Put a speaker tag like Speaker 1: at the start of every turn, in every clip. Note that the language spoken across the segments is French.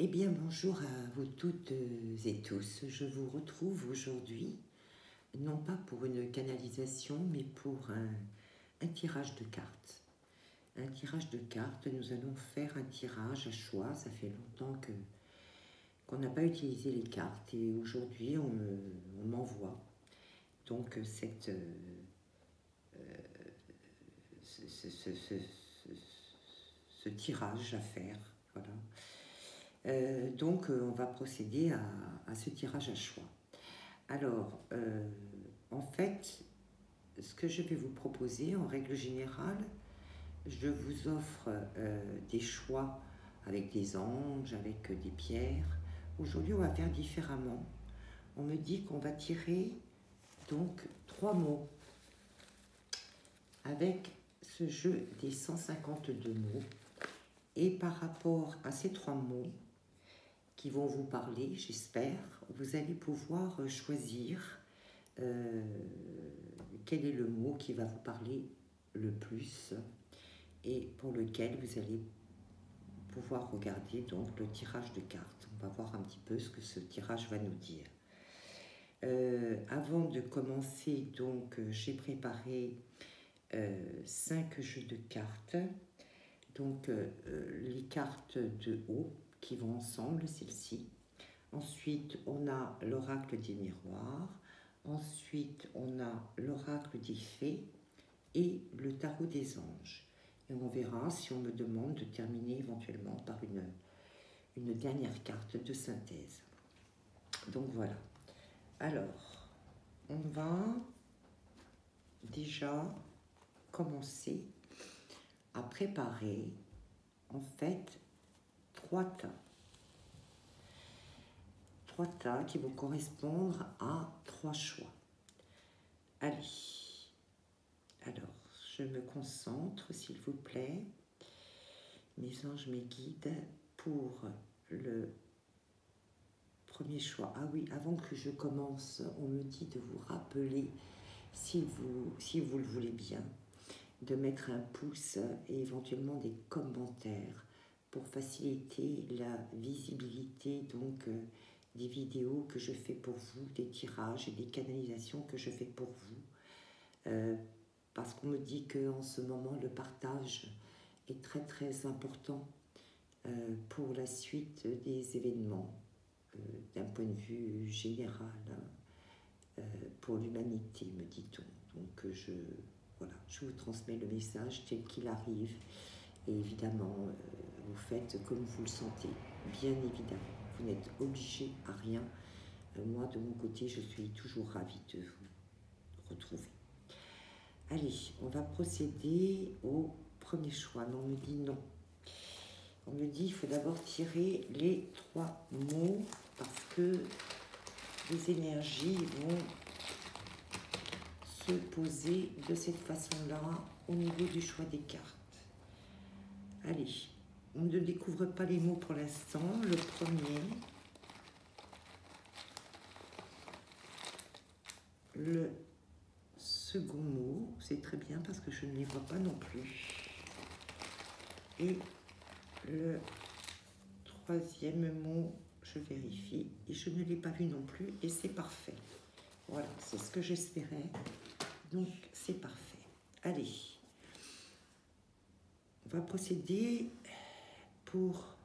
Speaker 1: Eh bien, bonjour à vous toutes et tous. Je vous retrouve aujourd'hui, non pas pour une canalisation, mais pour un tirage de cartes. Un tirage de cartes, nous allons faire un tirage à choix. Ça fait longtemps qu'on n'a pas utilisé les cartes et aujourd'hui, on m'envoie donc ce tirage à faire. Voilà. Donc, on va procéder à ce tirage à choix. Alors, en fait, ce que je vais vous proposer, en règle générale, je vous offre des choix avec des anges, avec des pierres. Aujourd'hui, on va faire différemment. On me dit qu'on va tirer donc 3 mots avec ce jeu des 152 mots. Et par rapport à ces 3 mots, qui vont vous parler, j'espère, vous allez pouvoir choisir quel est le mot qui va vous parler le plus et pour lequel vous allez pouvoir regarder donc le tirage de cartes. On va voir un petit peu ce que ce tirage va nous dire. Avant de commencer, donc, j'ai préparé 5 jeux de cartes. Donc, les cartes de haut qui vont ensemble, celles-ci. Ensuite, on a l'oracle des miroirs. Ensuite, on a l'oracle des fées et le tarot des anges. Et on verra si on me demande de terminer éventuellement par une dernière carte de synthèse. Donc voilà. Alors, on va déjà commencer à préparer en fait 3 tas. 3 tas qui vont correspondre à 3 choix. Allez, alors je me concentre s'il vous plaît, mes anges, mes guides, pour le premier choix. Ah oui, avant que je commence, on me dit de vous rappeler, si vous le voulez bien, de mettre un pouce et éventuellement des commentaires pour faciliter la visibilité donc des vidéos que je fais pour vous, des tirages et des canalisations que je fais pour vous. Parce qu'on me dit qu'en ce moment, le partage est très très important pour la suite des événements, d'un point de vue général, pour l'humanité, me dit-on. Donc voilà, je vous transmets le message tel qu'il arrive. Et évidemment, vous faites comme vous le sentez, bien évidemment. Vous n'êtes obligé à rien. Moi, de mon côté, je suis toujours ravie de vous retrouver. Allez, on va procéder au premier choix. Mais on me dit non. On me dit qu'il faut d'abord tirer les 3 mots parce que les énergies vont se poser de cette façon-là au niveau du choix des cartes. Allez, on ne découvre pas les mots pour l'instant. Le premier, le second mot, c'est très bien parce que je ne les vois pas non plus. Et le troisième mot, je vérifie, et je ne l'ai pas vu non plus, et c'est parfait. Voilà, c'est ce que j'espérais. Donc, c'est parfait. Allez, on va procéder pour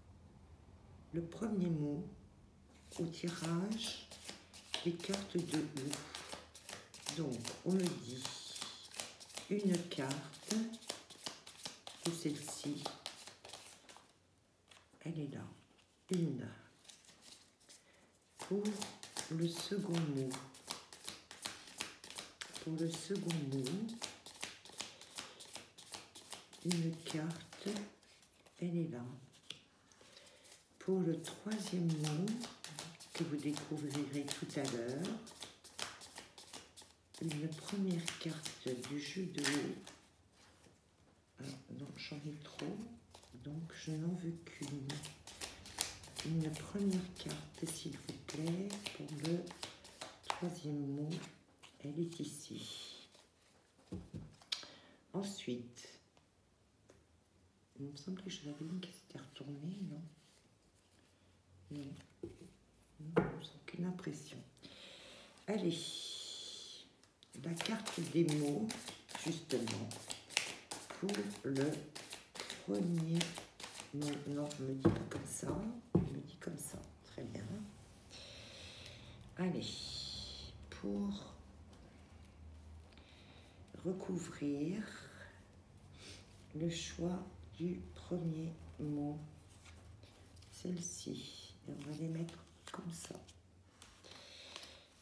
Speaker 1: le premier mot au tirage des cartes de haut. Donc, on me dit une carte de celle-ci. Elle est là. Une. Pour le second mot. Pour le second mot, une carte, elle est là. Pour le troisième mot, que vous découvrirez tout à l'heure, une première carte du jeu de haut. Ah, non, j'en ai trop, donc je n'en veux qu'une. Une première carte, s'il vous plaît, pour le troisième mot, elle est ici. Ensuite, il me semblait que je l'avais une qui s'était retournée, non? Non, non, sans aucune impression. Allez, la carte des mots, justement, pour le premier mot. Non, je me dis pas comme ça, je me dis comme ça. Très bien. Allez, pour recouvrir le choix du premier mot, celle-ci, on va les mettre comme ça.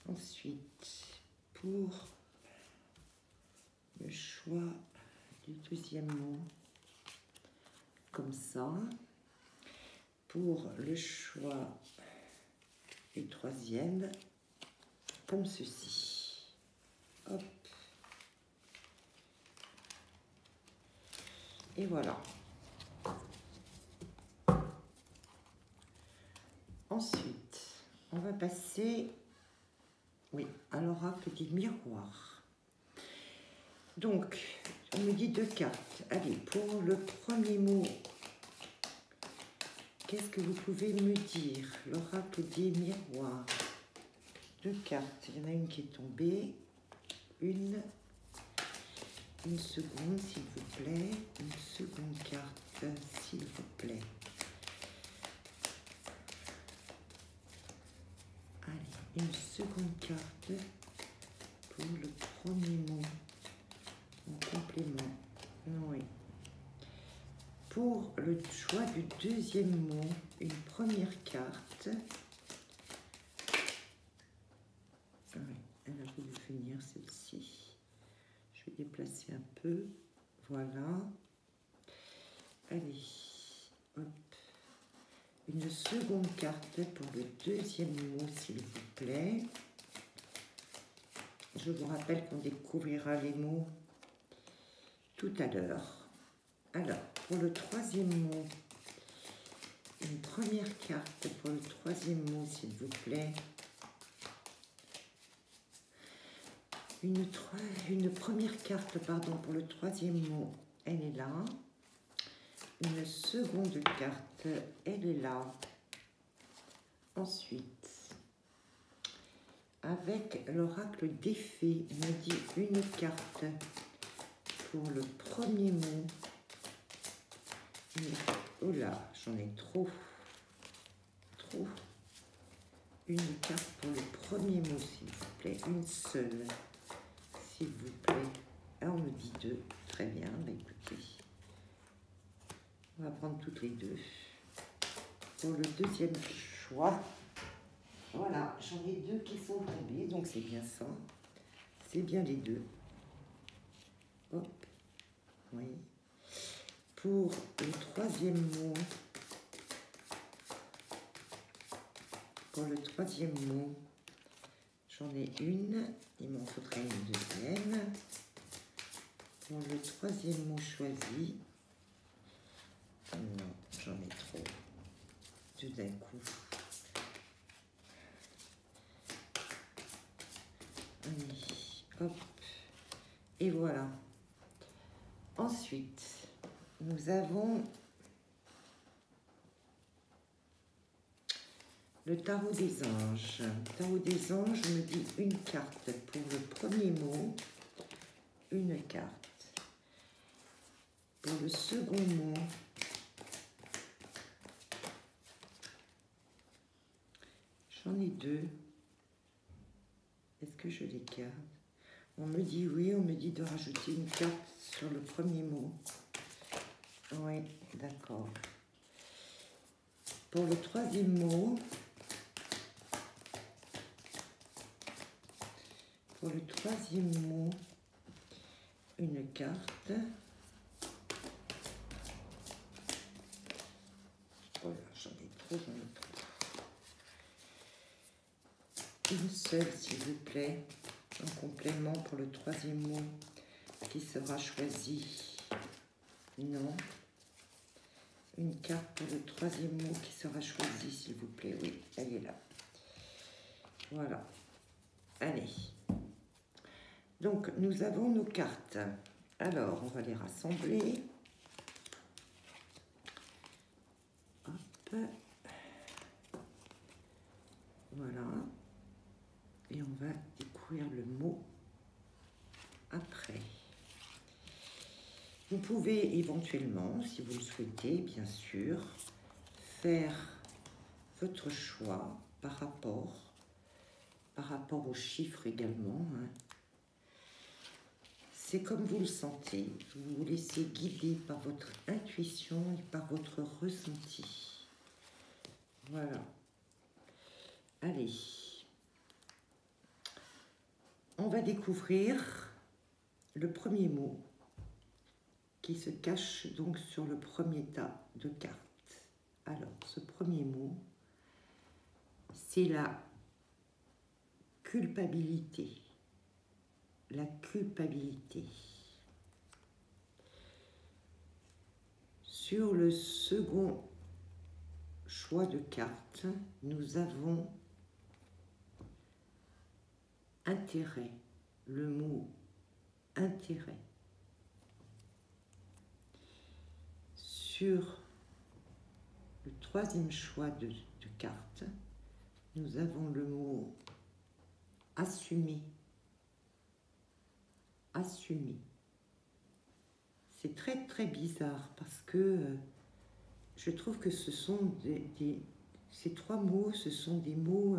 Speaker 1: Ensuite, pour le choix du deuxième mot, comme ça. Pour le choix du troisième, comme ceci. Hop. Et voilà. Ensuite, on va passer, oui, à l'oracle des miroirs. Donc, on me dit 2 cartes. Allez, pour le premier mot, qu'est-ce que vous pouvez me dire? L'oracle des miroirs. 2 cartes. Il y en a une qui est tombée. Une seconde, s'il vous plaît. Une seconde carte, s'il vous plaît. Allez, une seconde carte pour le premier mot. En complément. Oui. Pour le choix du deuxième mot, une première carte. Oui, elle a voulu finir celle-ci. Je vais déplacer un peu. Voilà. Allez. Hop. Une seconde carte pour le deuxième mot, s'il vous plaît. Je vous rappelle qu'on découvrira les mots tout à l'heure. Alors, pour le troisième mot, une première carte pour le troisième mot, s'il vous plaît. Une première carte, pardon, pour le troisième mot, elle est là. Une seconde carte, elle est là. Ensuite, avec l'oracle des fées, il me dit une carte pour le premier mot. Oh là, j'en ai trop. Une carte pour le premier mot, s'il vous plaît. Une seule, s'il vous plaît. Ah, on me dit 2. Très bien, bah écoutez. On va prendre toutes les 2. Pour le deuxième choix, voilà, j'en ai 2 qui sont tombés, donc c'est bien ça. C'est bien les 2. Hop, oui. Pour le troisième mot, j'en ai une, il m'en faudrait une deuxième. Pour le troisième mot choisi, non, j'en ai trop, tout d'un coup. Allez, hop, et voilà. Ensuite, nous avons le tarot des anges. Le tarot des anges me dit une carte pour le premier mot, une carte. Pour le second mot, j'en ai 2. Est-ce que je les garde? On me dit oui, on me dit de rajouter une carte sur le premier mot. Oui, d'accord. Pour le troisième mot, une carte. Voilà, j'en ai trop. Une seule, s'il vous plaît, en complément pour le troisième mot qui sera choisi. Non. Une carte pour le troisième mot qui sera choisi, s'il vous plaît. Oui, elle est là. Voilà. Allez. Donc, nous avons nos cartes. Alors, on va les rassembler. Hop. découvrir le mot après. Vous pouvez éventuellement, si vous le souhaitez, bien sûr, faire votre choix par rapport aux chiffres également. Hein. C'est comme vous le sentez. Vous vous laissez guider par votre intuition et par votre ressenti. Voilà. Allez. On va découvrir le premier mot qui se cache donc sur le premier tas de cartes. Alors, ce premier mot, c'est la culpabilité. La culpabilité. Sur le second choix de cartes, nous avons intérêt, le mot intérêt. Sur le troisième choix de cartes, nous avons le mot assumer. Assumer. C'est très très bizarre parce que je trouve que ce sont ces trois mots, ce sont des mots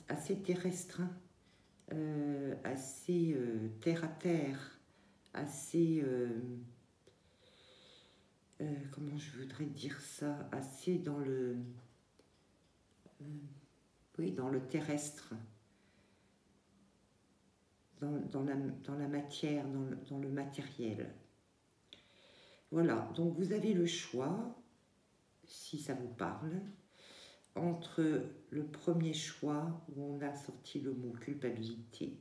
Speaker 1: assez terrestres, assez terre à terre, assez comment je voudrais dire ça, assez dans le oui, dans le terrestre, dans la matière, dans le matériel. Voilà, donc vous avez le choix, si ça vous parle, entre le premier choix où on a sorti le mot culpabilité,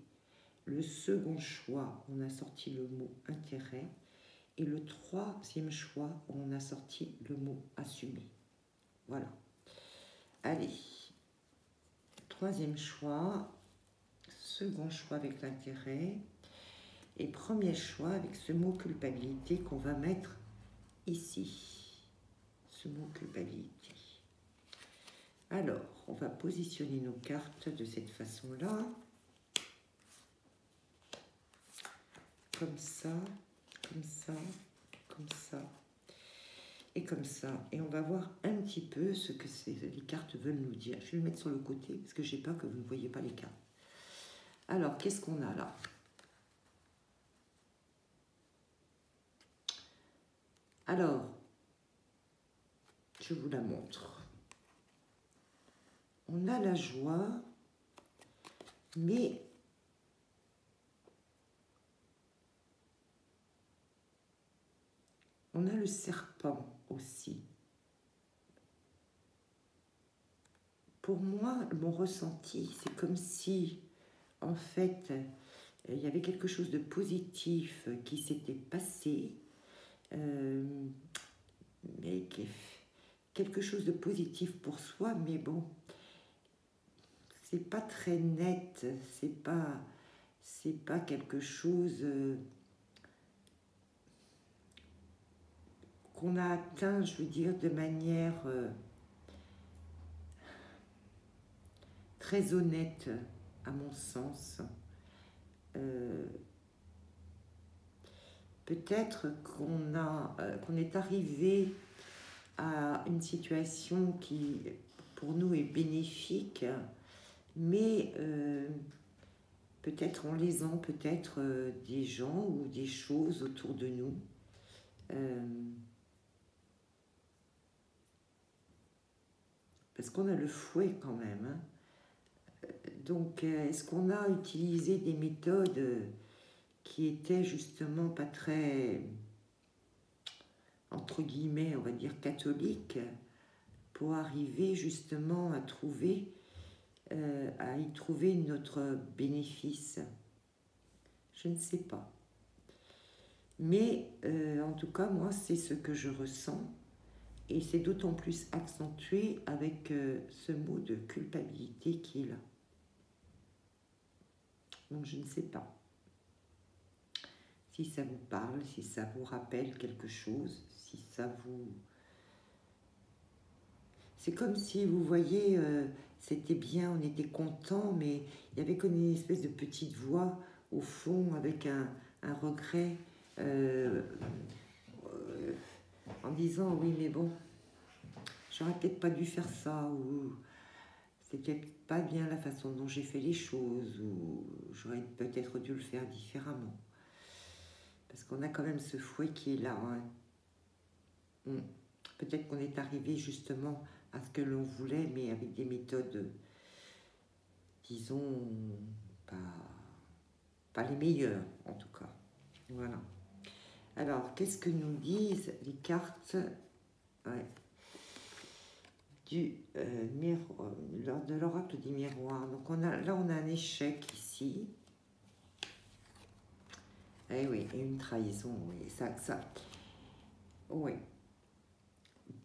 Speaker 1: le second choix où on a sorti le mot intérêt, et le troisième choix où on a sorti le mot assumer. Voilà. Allez. Troisième choix, second choix avec l'intérêt, et premier choix avec ce mot culpabilité qu'on va mettre ici. Ce mot culpabilité. Alors, on va positionner nos cartes de cette façon-là. Comme ça, comme ça, comme ça, et comme ça. Et on va voir un petit peu ce que les cartes veulent nous dire. Je vais le mettre sur le côté, parce que j'ai peur que vous ne voyez pas les cartes. Alors, qu'est-ce qu'on a là? Alors, je vous la montre. On a la joie, mais on a le serpent aussi. Pour moi, mon ressenti, c'est comme si, en fait, il y avait quelque chose de positif qui s'était passé, mais quelque chose de positif pour soi, mais bon, c'est pas très net, c'est pas quelque chose qu'on a atteint, je veux dire, de manière très honnête, à mon sens. Peut-être qu'on est arrivé à une situation qui, pour nous, est bénéfique, mais peut-être en lésant peut-être des gens ou des choses autour de nous. Parce qu'on a le fouet quand même. Hein. Donc, est-ce qu'on a utilisé des méthodes qui étaient justement pas très, entre guillemets, on va dire catholiques, pour arriver justement à y trouver notre bénéfice? Je ne sais pas. Mais en tout cas, moi, c'est ce que je ressens. Et c'est d'autant plus accentué avec ce mot de culpabilité qui est là. Donc, je ne sais pas si ça vous parle, si ça vous rappelle quelque chose, si ça vous... C'est comme si vous voyez c'était bien, on était content, mais il y avait comme une espèce de petite voix au fond avec un regret en disant oui mais bon, j'aurais peut-être pas dû faire ça, ou c'est peut-être pas bien la façon dont j'ai fait les choses, ou j'aurais peut-être dû le faire différemment. Parce qu'on a quand même ce fouet qui est là. Hein. Peut-être qu'on est arrivé justement à ce que l'on voulait, mais avec des méthodes, disons, pas les meilleures en tout cas. Voilà. Alors, qu'est-ce que nous disent les cartes de l'oracle du miroir? Donc là, on a un échec ici. Eh oui, et une trahison, oui. Oui.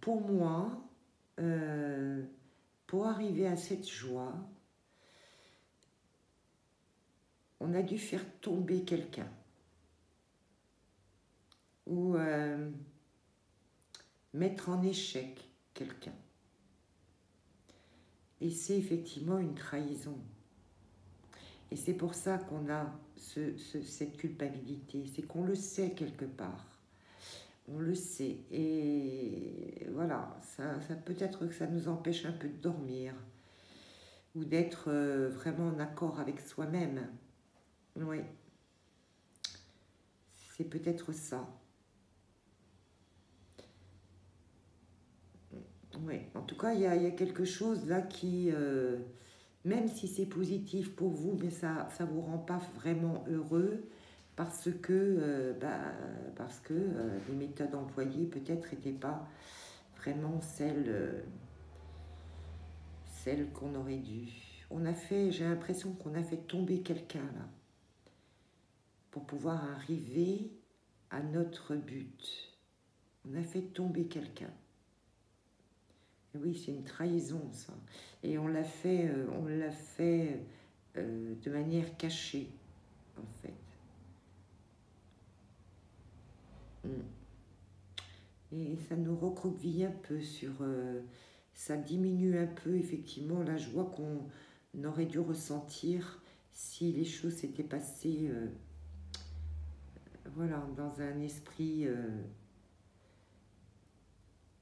Speaker 1: Pour moi, pour arriver à cette joie, on a dû faire tomber quelqu'un. Ou mettre en échec quelqu'un. Et c'est effectivement une trahison. Et c'est pour ça qu'on a cette culpabilité. C'est qu'on le sait quelque part. On le sait. Et voilà, ça peut-être que ça nous empêche un peu de dormir. Ou d'être vraiment en accord avec soi-même. Oui. C'est peut-être ça. Oui, en tout cas, il y a quelque chose là qui, même si c'est positif pour vous, mais ça ne vous rend pas vraiment heureux parce que, les méthodes employées peut-être n'étaient pas vraiment celles qu'on aurait dû. J'ai l'impression qu'on a fait tomber quelqu'un là pour pouvoir arriver à notre but. On a fait tomber quelqu'un. Oui, c'est une trahison, ça. Et on l'a fait de manière cachée, en fait. Et ça nous recroqueville un peu sur... ça diminue un peu, effectivement, la joie qu'on aurait dû ressentir si les choses s'étaient passées, voilà, dans un esprit...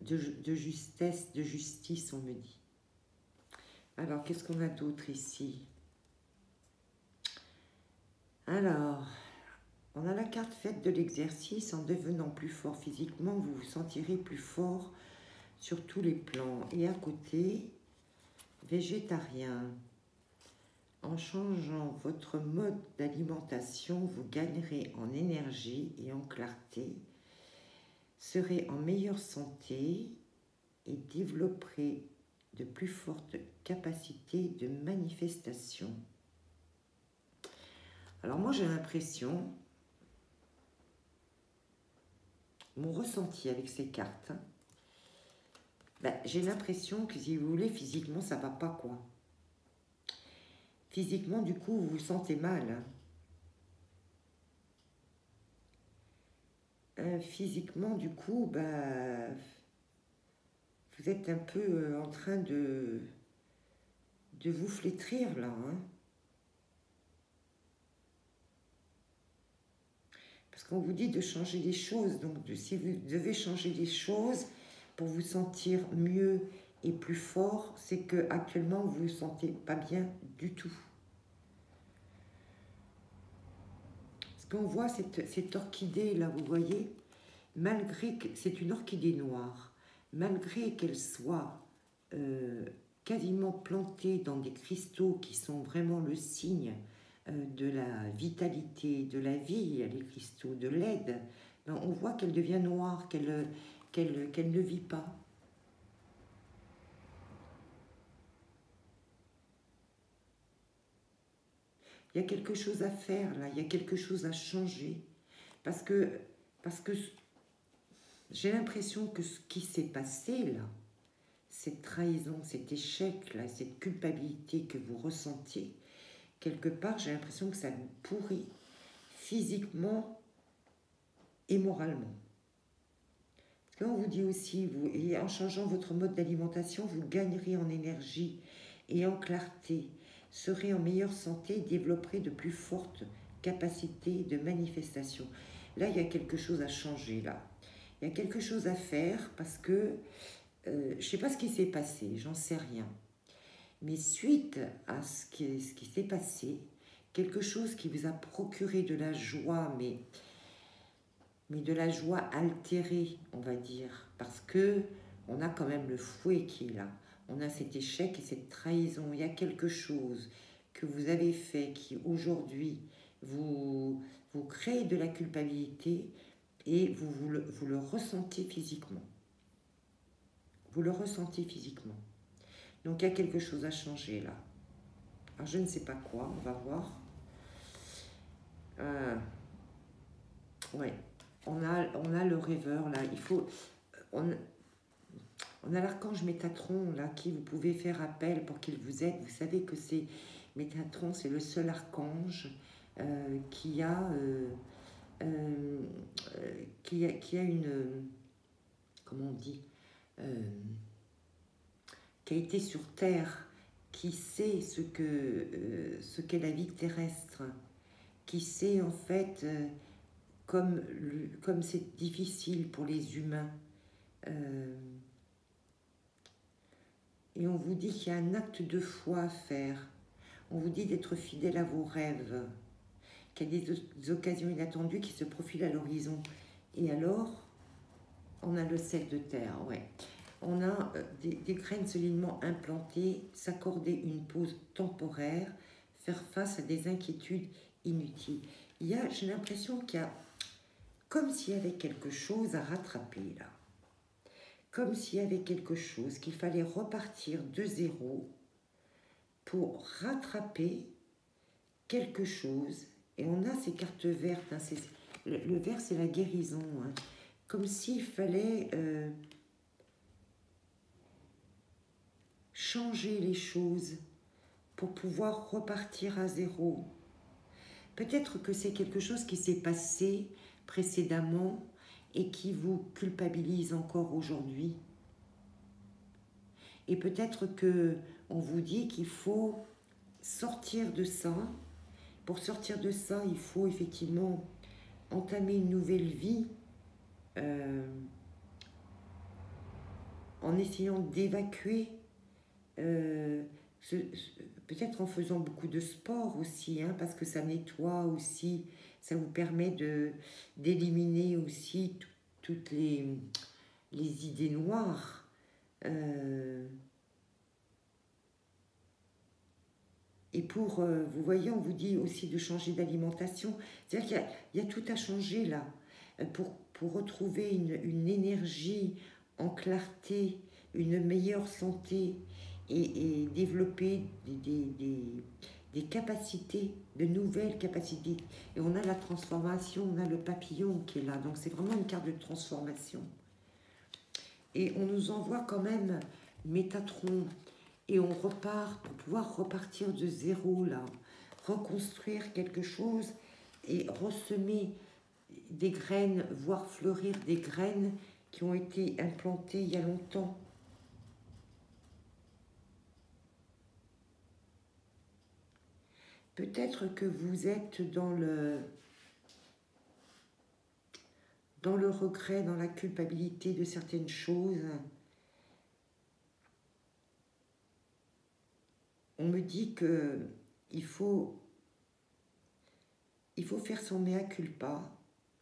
Speaker 1: de justesse, de justice, on me dit. Alors, qu'est-ce qu'on a d'autre ici? Alors, on a la carte faite de l'exercice. En devenant plus fort physiquement, vous vous sentirez plus fort sur tous les plans. Et à côté, végétarien. En changeant votre mode d'alimentation, vous gagnerez en énergie et en clarté, serez en meilleure santé et développerez de plus fortes capacités de manifestation. Alors moi j'ai l'impression, mon ressenti avec ces cartes, j'ai l'impression que si vous voulez, physiquement ça va pas quoi. Physiquement du coup vous vous sentez mal. Physiquement du coup, vous êtes un peu en train de vous flétrir là. Hein. Parce qu'on vous dit de changer les choses. Donc si vous devez changer les choses pour vous sentir mieux et plus fort, c'est que actuellement vous ne vous sentez pas bien du tout. Parce qu'on voit cette orchidée là, vous voyez, malgré que c'est une orchidée noire, malgré qu'elle soit quasiment plantée dans des cristaux qui sont vraiment le signe de la vitalité, de la vie, les cristaux de l'aide, on voit qu'elle devient noire, qu'elle ne vit pas. Il y a quelque chose à faire là, il y a quelque chose à changer. Parce que j'ai l'impression que ce qui s'est passé là, cette trahison, cet échec là, cette culpabilité que vous ressentiez, quelque part j'ai l'impression que ça vous pourrit physiquement et moralement. Parce qu'on vous dit aussi, et en changeant votre mode d'alimentation, vous gagnerez en énergie et en clarté, seraient en meilleure santé et développeraient de plus fortes capacités de manifestation. Là, il y a quelque chose à changer, là. Il y a quelque chose à faire parce que je ne sais pas ce qui s'est passé, j'en sais rien. Mais suite à ce qui s'est passé, quelque chose qui vous a procuré de la joie, mais de la joie altérée, on va dire, parce que on a quand même le fouet qui est là. On a cet échec et cette trahison. Il y a quelque chose que vous avez fait qui aujourd'hui vous crée de la culpabilité et vous le ressentez physiquement. Vous le ressentez physiquement. Donc il y a quelque chose à changer là. Alors je ne sais pas quoi, on va voir. Ouais, on a le rêveur là. On a l'archange Métatron là qui vous pouvez faire appel pour qu'il vous aide. Vous savez que c'est Métatron, c'est le seul archange qui a une, comment on dit, qui a été sur Terre, qui sait ce qu'est la vie terrestre, qui sait en fait comme c'est difficile pour les humains. Et on vous dit qu'il y a un acte de foi à faire. On vous dit d'être fidèle à vos rêves, qu'il y a des occasions inattendues qui se profilent à l'horizon. Et alors, on a le 7 de terre, ouais. On a des graines solidement implantées, s'accorder une pause temporaire, faire face à des inquiétudes inutiles. J'ai l'impression qu'il y a comme s'il y avait quelque chose à rattraper là. Comme s'il y avait quelque chose qu'il fallait repartir de zéro pour rattraper quelque chose. Et on a ces cartes vertes. Hein, le vert, c'est la guérison. Hein, comme s'il fallait changer les choses pour pouvoir repartir à zéro. Peut-être que c'est quelque chose qui s'est passé précédemment et qui vous culpabilise encore aujourd'hui. Et peut-être que on vous dit qu'il faut sortir de ça. Pour sortir de ça, il faut effectivement entamer une nouvelle vie en essayant d'évacuer, peut-être en faisant beaucoup de sport aussi, hein, parce que ça nettoie aussi, ça vous permet d'éliminer aussi toutes les idées noires. Et pour, vous voyez, on vous dit aussi de changer d'alimentation. C'est-à-dire qu'il y a tout à changer là, pour retrouver une énergie en clarté, une meilleure santé et développer des capacités, de nouvelles capacités. Et on a la transformation, on a le papillon qui est là. Donc c'est vraiment une carte de transformation. Et on nous envoie quand même Métatron. Et on repart pour pouvoir repartir de zéro là, reconstruire quelque chose et ressemer des graines, voir fleurir des graines qui ont été implantées il y a longtemps. Peut-être que vous êtes dans le regret, dans la culpabilité de certaines choses. On me dit que il faut faire son mea culpa,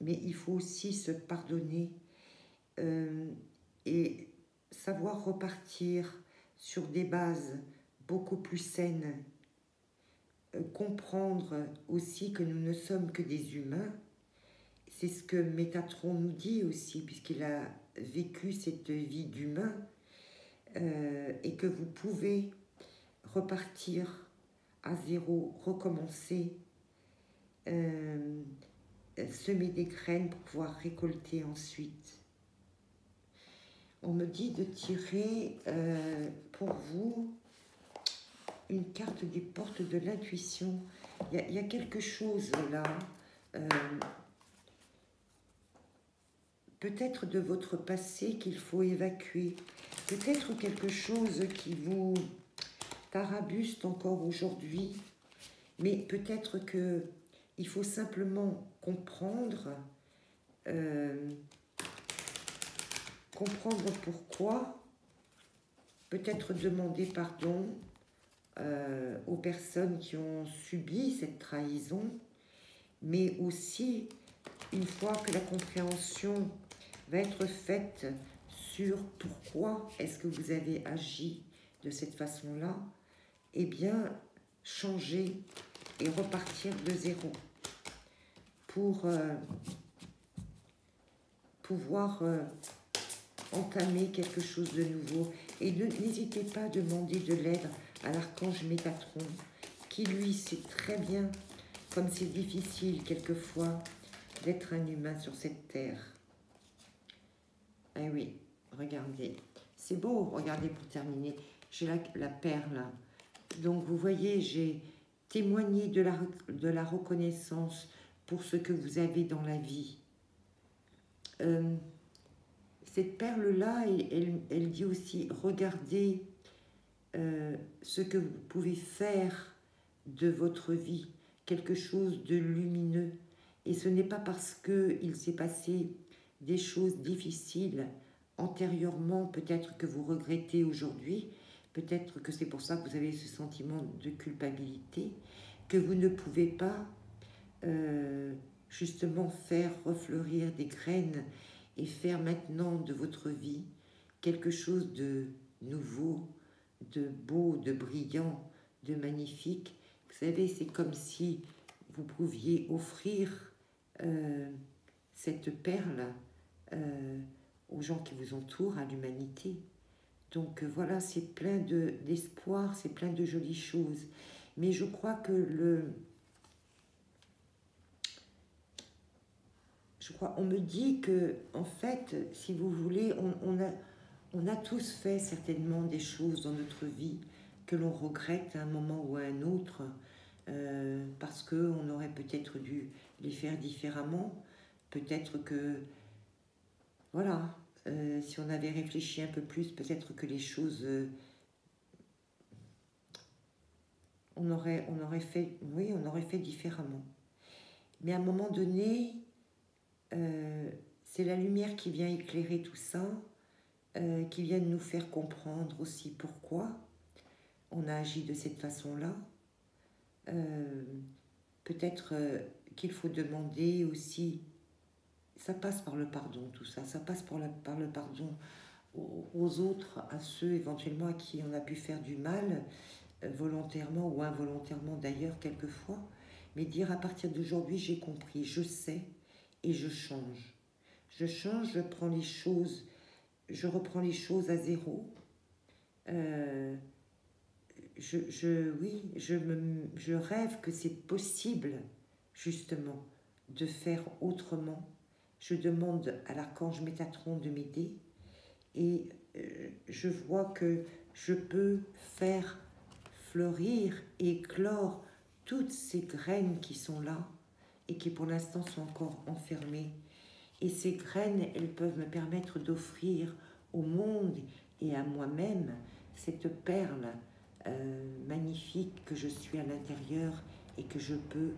Speaker 1: mais il faut aussi se pardonner et savoir repartir sur des bases beaucoup plus saines, comprendre aussi que nous ne sommes que des humains. C'est ce que Métatron nous dit aussi, puisqu'il a vécu cette vie d'humain, et que vous pouvez repartir à zéro, recommencer, semer des graines pour pouvoir récolter ensuite. On me dit de tirer pour vous une carte des portes de l'intuition. Il y a quelque chose là, peut-être de votre passé qu'il faut évacuer, peut-être quelque chose qui vous t'arabuste encore aujourd'hui, mais peut-être que il faut simplement comprendre, comprendre pourquoi, peut-être demander pardon aux personnes qui ont subi cette trahison, mais aussi, une fois que la compréhension va être faite sur pourquoi est-ce que vous avez agi de cette façon-là, eh bien, changer et repartir de zéro pour pouvoir entamer quelque chose de nouveau. Et n'hésitez pas à demander de l'aide à l'archange Métatron, qui lui sait très bien comme c'est difficile quelquefois d'être un humain sur cette terre. Ah oui, regardez, c'est beau, regardez pour terminer, j'ai la perle. Donc vous voyez, j'ai témoigné de la reconnaissance pour ce que vous avez dans la vie. Cette perle-là, elle dit aussi, regardez ce que vous pouvez faire de votre vie, quelque chose de lumineux. Et ce n'est pas parce qu'il s'est passé des choses difficiles antérieurement, peut-être que vous regrettez aujourd'hui, peut-être que c'est pour ça que vous avez ce sentiment de culpabilité, que vous ne pouvez pas justement faire refleurir des graines et faire maintenant de votre vie quelque chose de nouveau, de beau, de brillant, de magnifique. Vous savez, c'est comme si vous pouviez offrir cette perle aux gens qui vous entourent, à l'humanité. Donc voilà, c'est plein d'espoir, c'est plein de jolies choses. Mais je crois que on me dit que, en fait, si vous voulez, on a tous fait certainement des choses dans notre vie que l'on regrette à un moment ou à un autre, parce qu'on aurait peut-être dû les faire différemment. Peut-être que, voilà, si on avait réfléchi un peu plus, peut-être que les choses, on aurait fait, oui, on aurait fait différemment. Mais à un moment donné, c'est la lumière qui vient éclairer tout ça, qui vient nous faire comprendre aussi pourquoi on a agi de cette façon-là. Peut-être qu'il faut demander aussi, ça passe par le pardon, tout ça, ça passe par le pardon aux autres, à ceux éventuellement à qui on a pu faire du mal, volontairement ou involontairement d'ailleurs quelquefois, mais dire à partir d'aujourd'hui j'ai compris, je sais et je change. Je change, je prends les choses, je reprends les choses à zéro. Je rêve que c'est possible justement de faire autrement. Je demande à l'archange Métatron de m'aider et je vois que je peux faire fleurir et éclore toutes ces graines qui sont là et qui pour l'instant sont encore enfermées. Et ces graines, elles peuvent me permettre d'offrir au monde et à moi-même cette perle magnifique que je suis à l'intérieur et que je peux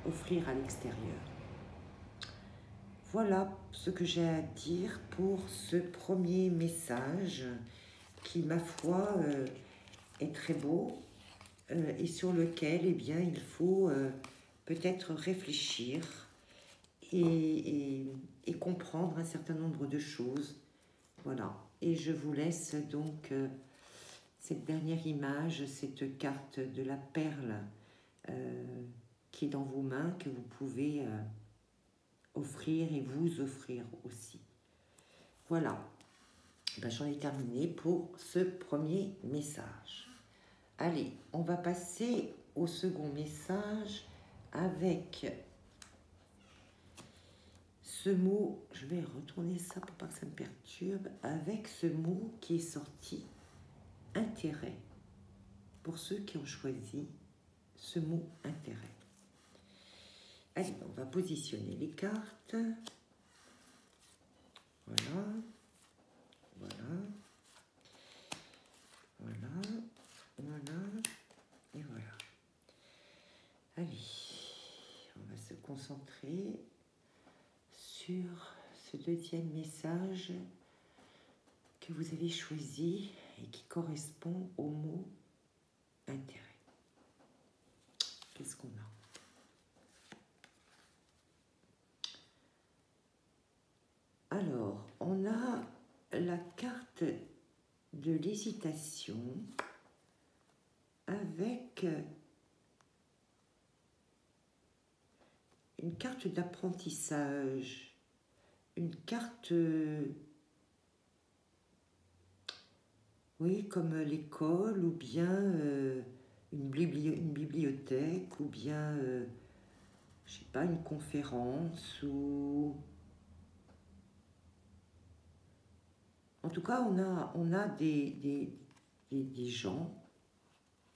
Speaker 1: offrir à l'extérieur. Voilà ce que j'ai à dire pour ce premier message qui, ma foi, est très beau et sur lequel, eh bien, il faut peut-être réfléchir et comprendre un certain nombre de choses. Voilà. Et je vous laisse donc cette dernière image, cette carte de la perle qui est dans vos mains, que vous pouvez offrir et vous offrir aussi. Voilà. Ben, j'en ai terminé pour ce premier message. Allez, on va passer au second message avec ce mot, je vais retourner ça pour pas que ça me perturbe, avec ce mot qui est sorti, intérêt, pour ceux qui ont choisi ce mot intérêt. Allez, on va positionner les cartes. Voilà. Voilà. Voilà. concentrer sur ce deuxième message que vous avez choisi et qui correspond au mot intérêt. Qu'est-ce qu'on a? Alors, on a la carte de l'hésitation avec une carte d'apprentissage, une carte, oui, comme l'école, ou bien une bibliothèque, ou bien, je sais pas, une conférence, ou... En tout cas, on a des gens,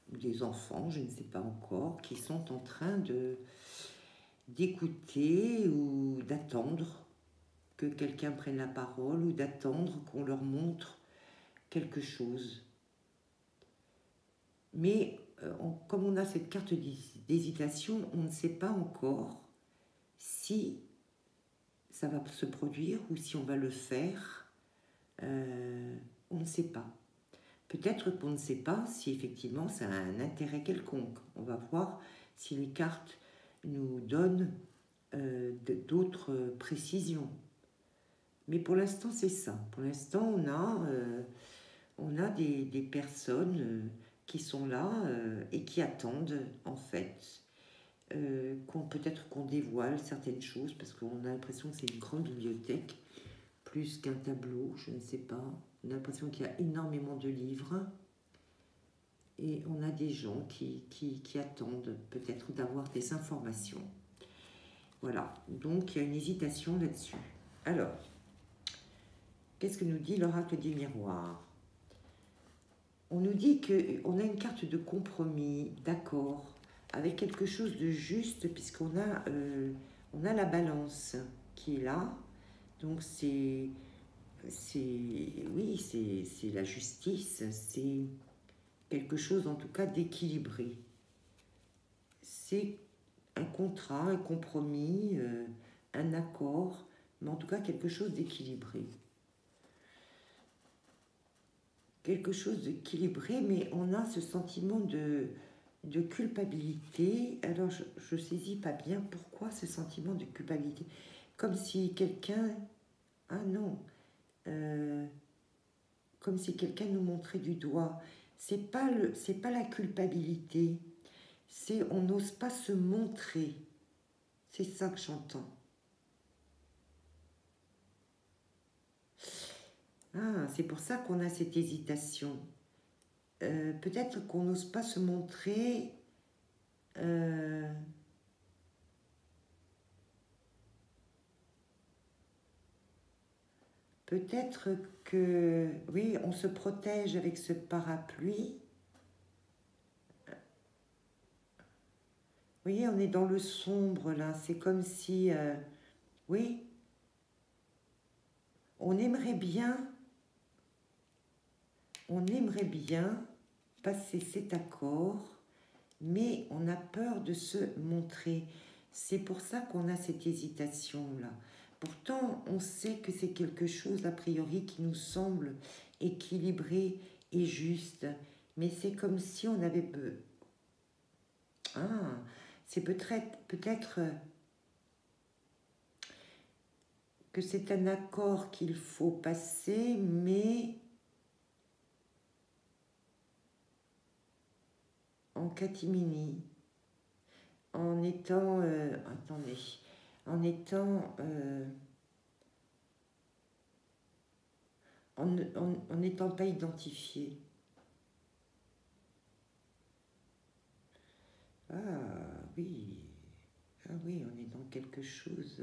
Speaker 1: des enfants, je ne sais pas encore, qui sont en train d'écouter ou d'attendre que quelqu'un prenne la parole ou d'attendre qu'on leur montre quelque chose. Mais comme on a cette carte d'hésitation, on ne sait pas encore si ça va se produire ou si on va le faire. On ne sait pas. Peut-être qu'on ne sait pas si effectivement ça a un intérêt quelconque. On va voir si les cartes nous donnent d'autres précisions. Mais pour l'instant, c'est ça. Pour l'instant, on a des personnes qui sont là et qui attendent, en fait, peut-être qu'on dévoile certaines choses, parce qu'on a l'impression que c'est une grande bibliothèque, plus qu'un tableau, je ne sais pas. On a l'impression qu'il y a énormément de livres. Et on a des gens qui attendent peut-être d'avoir des informations. Voilà, donc il y a une hésitation là-dessus. Alors, qu'est-ce que nous dit l'oracle du miroir? On nous dit qu'on a une carte de compromis, d'accord, avec quelque chose de juste, puisqu'on a, on a la balance qui est là. Donc oui, c'est la justice, c'est quelque chose en tout cas d'équilibré. C'est un contrat, un compromis, un accord, mais en tout cas quelque chose d'équilibré. Quelque chose d'équilibré, mais on a ce sentiment de culpabilité. Alors je ne saisis pas bien pourquoi ce sentiment de culpabilité. Comme si quelqu'un... Ah non, comme si quelqu'un nous montrait du doigt. C'est pas la culpabilité, c'est on n'ose pas se montrer. C'est ça que j'entends. Ah, c'est pour ça qu'on a cette hésitation. Peut-être qu'on n'ose pas se montrer. Peut-être que, oui, on se protège avec ce parapluie. Vous voyez, on est dans le sombre, là. C'est comme si, oui, on aimerait bien passer cet accord, mais on a peur de se montrer. C'est pour ça qu'on a cette hésitation-là. Pourtant, on sait que c'est quelque chose, a priori, qui nous semble équilibré et juste. Mais c'est comme si on avait... Ah, c'est peut-être que c'est un accord qu'il faut passer, mais en catimini, en étant... attendez, en étant... en n'étant pas identifié. Ah oui, on est dans quelque chose...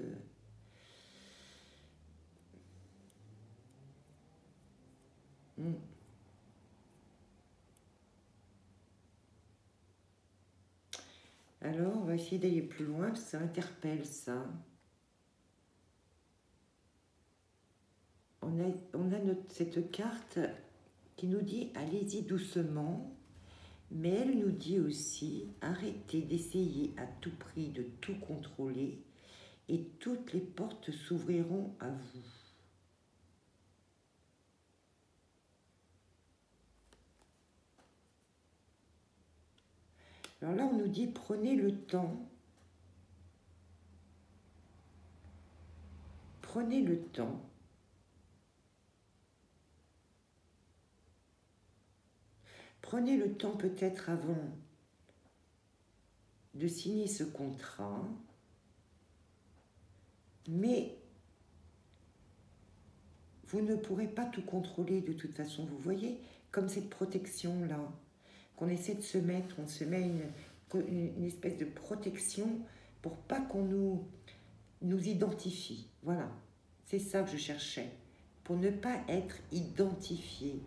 Speaker 1: Alors, on va essayer d'aller plus loin, parce que ça interpelle, ça. On a cette carte qui nous dit « Allez-y doucement », mais elle nous dit aussi « Arrêtez d'essayer à tout prix de tout contrôler et toutes les portes s'ouvriront à vous. Alors là, on nous dit, prenez le temps. Prenez le temps. Prenez le temps peut-être avant de signer ce contrat, mais vous ne pourrez pas tout contrôler de toute façon. Vous voyez, comme cette protection-là, qu'on essaie de se mettre, on se met une espèce de protection pour pas qu'on nous identifie. Voilà, c'est ça que je cherchais, pour ne pas être identifié.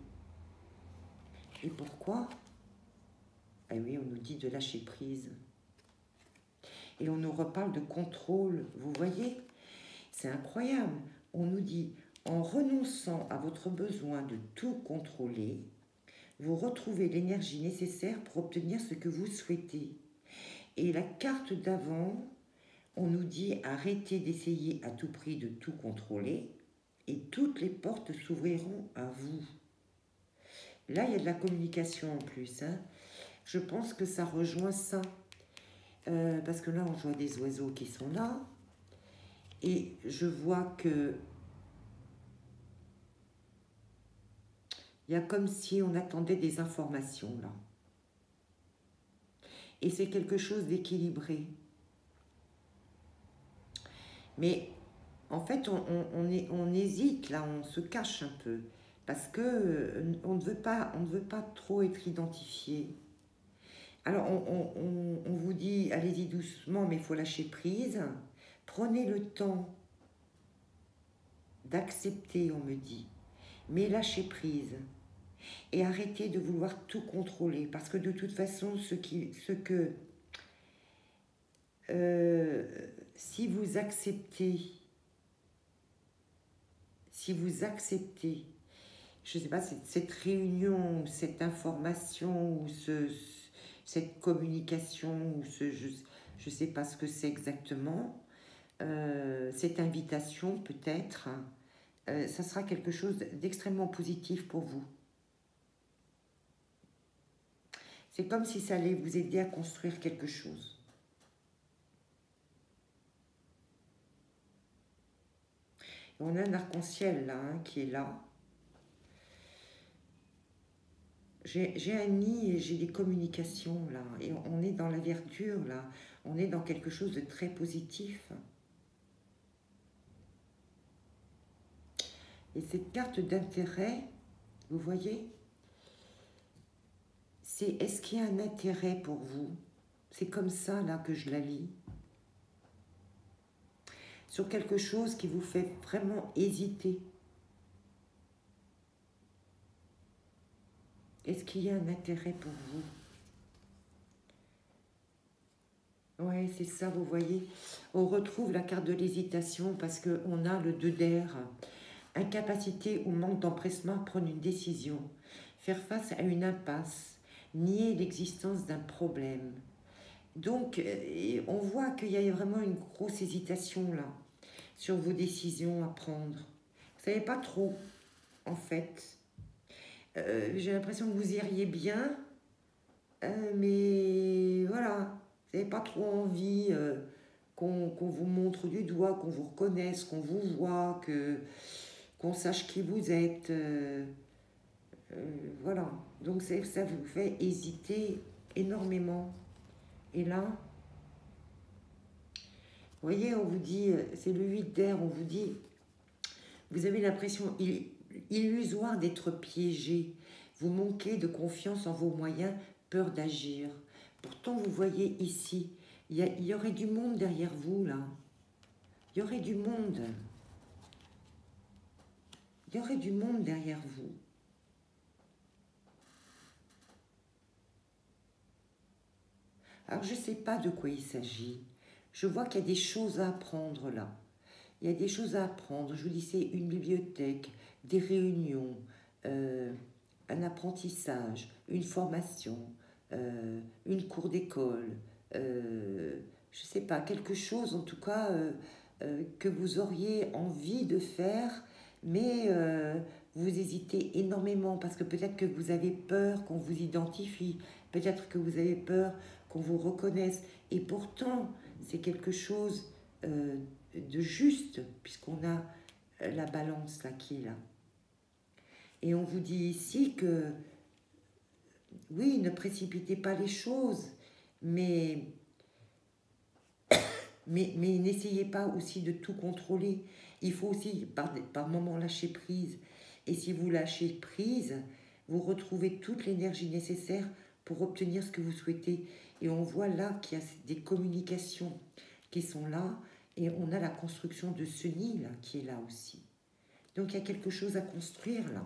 Speaker 1: Et pourquoi? Ah oui, on nous dit de lâcher prise. Et on nous reparle de contrôle, vous voyez? C'est incroyable. On nous dit, en renonçant à votre besoin de tout contrôler, vous retrouvez l'énergie nécessaire pour obtenir ce que vous souhaitez. Et la carte d'avant, on nous dit, arrêtez d'essayer à tout prix de tout contrôler et toutes les portes s'ouvriront à vous. Là, il y a de la communication en plus. Hein. Je pense que ça rejoint ça. Parce que là, on voit des oiseaux qui sont là. Et je vois que il y a comme si on attendait des informations là. Et c'est quelque chose d'équilibré. Mais en fait, on hésite là, on se cache un peu. Parce que on ne veut pas trop être identifié. Alors, on vous dit, allez-y doucement, mais il faut lâcher prise. Prenez le temps d'accepter, on me dit, mais lâchez prise. Et arrêtez de vouloir tout contrôler, parce que de toute façon, si vous acceptez, je ne sais pas, cette réunion, cette information, ou cette communication, ou je ne sais pas ce que c'est exactement, cette invitation peut-être, ça sera quelque chose d'extrêmement positif pour vous. C'est comme si ça allait vous aider à construire quelque chose. Et on a un arc-en-ciel là, hein, qui est là. J'ai un nid et j'ai des communications là. Et on est dans la verdure là. On est dans quelque chose de très positif. Et cette carte d'intérêt, vous voyez, c'est est-ce qu'il y a un intérêt pour vous? C'est comme ça là que je la lis. Sur quelque chose qui vous fait vraiment hésiter. Est-ce qu'il y a un intérêt pour vous? Ouais, c'est ça, vous voyez. On retrouve la carte de l'hésitation parce qu'on a le 2 d'air. Incapacité ou manque d'empressement à prendre une décision. Faire face à une impasse. Nier l'existence d'un problème. Donc, on voit qu'il y a vraiment une grosse hésitation là, sur vos décisions à prendre. Vous ne savez pas trop, en fait. J'ai l'impression que vous iriez bien, mais voilà, vous n'avez pas trop envie qu'on vous montre du doigt, qu'on vous reconnaisse, qu'on vous voit, qu'on sache qui vous êtes. Voilà, donc ça vous fait hésiter énormément. Et là, vous voyez, on vous dit, c'est le 8 d'air, on vous dit, vous avez l'impression illusoire d'être piégé. Vous manquez de confiance en vos moyens, peur d'agir. Pourtant, vous voyez ici, il y aurait du monde derrière vous, là. Il y aurait du monde. Il y aurait du monde derrière vous. Alors, je ne sais pas de quoi il s'agit. Je vois qu'il y a des choses à apprendre là. Il y a des choses à apprendre. Je vous dis, c'est une bibliothèque, des réunions, un apprentissage, une formation, une cour d'école, je ne sais pas, quelque chose en tout cas que vous auriez envie de faire, mais vous hésitez énormément parce que peut-être que vous avez peur qu'on vous identifie, peut-être que vous avez peur qu'on vous reconnaisse, et pourtant c'est quelque chose de juste, puisqu'on a la balance là qui est là. Et on vous dit ici que oui, ne précipitez pas les choses, mais n'essayez pas aussi de tout contrôler. Il faut aussi par moments lâcher prise. Et si vous lâchez prise, vous retrouvez toute l'énergie nécessaire pour obtenir ce que vous souhaitez. Et on voit là qu'il y a des communications qui sont là, et on a la construction de ce nid là, qui est là aussi. Donc il y a quelque chose à construire là.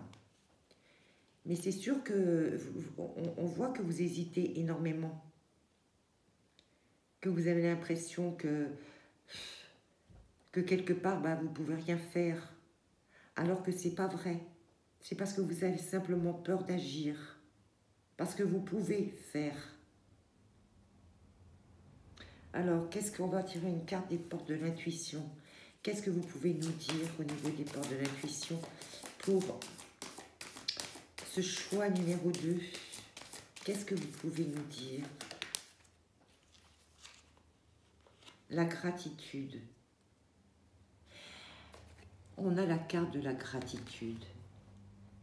Speaker 1: Mais c'est sûr que on voit que vous hésitez énormément. Que vous avez l'impression que quelque part, bah, vous ne pouvez rien faire. Alors que ce n'est pas vrai. C'est parce que vous avez simplement peur d'agir. Parce que vous pouvez faire. Alors, qu'est-ce qu'on va tirer une carte des portes de l'intuition? Qu'est-ce que vous pouvez nous dire au niveau des portes de l'intuition pour ce choix numéro 2? Qu'est-ce que vous pouvez nous dire? La gratitude. On a la carte de la gratitude.